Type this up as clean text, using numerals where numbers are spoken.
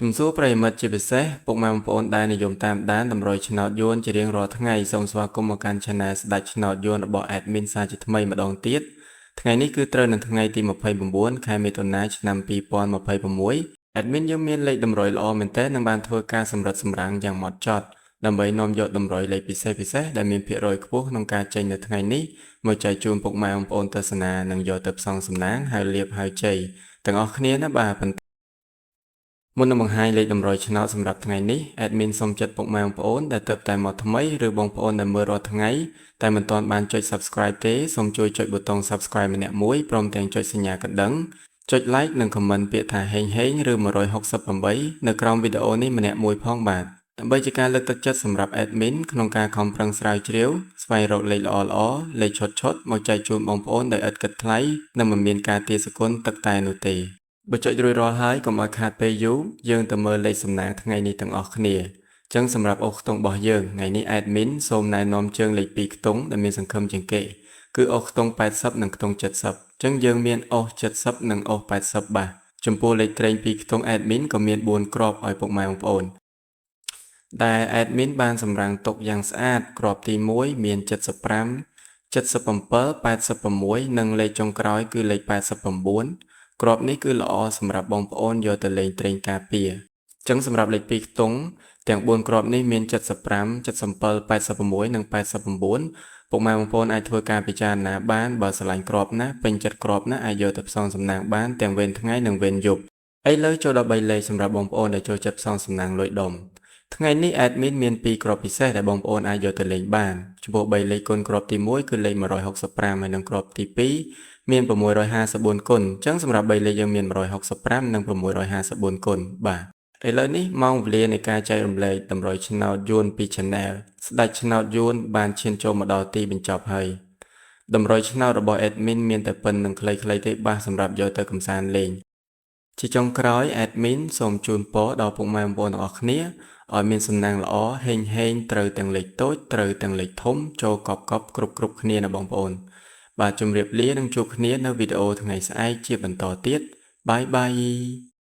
ជំសួរប្រិយមិត្តជាពិសេសពុកម៉ែបងប្អូនដែលនិយមតាមដានតម្រុយឆ្នោតយួនជារៀងរាល់ថ្ងៃសូមស្វាគមន៍មកកាន់ Channel ស្ដេចឆ្នោតយួនរបស់ Admin សាជាថ្មីម្ដងទៀតថ្ងៃនេះគឺត្រូវនៅថ្ងៃទី29ខែមិថុនាឆ្នាំ2026 Admin យើងមានលេខតម្រុយល្អមែនទែននិងបានធ្វើការសម្រិតសម្រាំងយ៉ាងហ្មត់ចត់ដើម្បីនាំយកតម្រុយលេខពិសេសដែលមានភាគរយខ្ពស់ក្នុងការចេញនៅថ្ងៃនេះមកចែកជូនពុកម៉ែបងប្អូនទស្សនានិងយកទៅផ្សងសំណាងហើយលាភហើយជ័យទាំងអស់គ្នាណាបាទមុននឹងបង្ហាញលេខតម្រុយឆ្នោតសម្រាប់ថ្ងៃនេះ Admin សូមចិត្តពុកម៉ែបងប្អូនដែលទើបតែមកថ្មីឬបងប្អូនដែលមើលរាល់ថ្ងៃតែមិនទាន់បានចុច Subscribe ទេសូមជួយចុចប៊ូតុង Subscribe ម្នាក់មួយព្រមទាំងចុចសញ្ញាកណ្ដឹងចុច Like និង Comment ពាក្យថាហេងឬ168នៅក្រោមវីដេអូនេះម្នាក់មួយផងបាទដើម្បីជាការលើកទឹកចិត្តសម្រាប់ Admin ក្នុងការខំប្រឹងស្រាវជ្រាវស្វែងរកលេខល្អៗលេខឈុតមកចែកជូនបងប្អូនដោយឥតគិតថ្លៃនិងមិនមានការទារសគល់ទឹកតែនោះទេបើចុចរួចរាល់ហើយកុំឲ្យខាតពេលយូរយើងទៅមើលលេខសំណាងថ្ងៃនេះទាំងអស់គ្នាចឹងសម្រាប់អុសខ្ទង់របស់យើងថ្ងៃនេះ Admin សូមណែនាំជើងលេខ2ខ្ទង់ដែលមានសង្ឃឹមជាងគេគឺអុសខ្ទង់80និងខ្ទង់70ចឹងយើងមានអុស70និងអុស80បាទចំពោះលេខត្រេង2ខ្ទង់ Admin ក៏មាន4គ្រាប់ឲ្យពុកម៉ែបងប្អូនដែល Admin បានសម្រាំងទុកយ៉ាងស្អាតគ្រាប់ទី1មាន75 77 86និងលេខចុងក្រោយគឺលេខ89គ្រាប់នេះគឺល្អសម្រាប់បងប្អូនយកទៅលេងត្រេងការពារអញ្ចឹងសម្រាប់លេខ2ខ្ទង់ទាំង4គ្រាប់នេះមាន75 77 86និង89ពុកម៉ែបងប្អូនអាចធ្វើការពិចារណាបានបើស្រឡាញ់គ្រាប់ណាពេញចិត្តគ្រាប់ណាអាចយកទៅផ្សងសំណាងបានទាំងវេនថ្ងៃនិងវេនយប់ឥឡូវចូលដល់3លេខសម្រាប់បងប្អូនដែលចូលចិត្តផ្សងសំណាងលុយដុំថ្ងៃនេះ Admin មាន2គ្រាប់ពិសេសដែលបងប្អូនអាចយកទៅលេងបានចំពោះ3លេខគុណគ្រាប់ទី1គឺលេខ165ហើយនិងគ្រាប់ទី2មាន654គុណអញ្ចឹងសម្រាប់3លេខយើងមាន165និង654គុណបាទឥឡូវនេះម៉ោងវេលានៃការចែករំលែកតម្រុយឆ្នោតយួនពី Channel ស្ដេចឆ្នោតយួនបានឈានចូលមកដល់ទីបញ្ចប់ហើយតម្រុយឆ្នោតរបស់ Admin មានតែប៉ុណ្្នឹងខ្លីៗទេបាទសម្រាប់យកទៅកម្សាន្តលេងជាចុងក្រោយ Admin សូមជូនពរដល់ពុកម៉ែបងប្អូនទាំងអស់គ្នាឲ្យមានសំណាងល្អហេងត្រូវទាំងលេខតូចត្រូវទាំងលេខធំចូលកប់គ្រប់គ្នាណាបងប្អូនបាទជម្រាបលានិងជួបគ្នានៅវីដេអូថ្ងៃស្អែកជាបន្តទៀតបាយ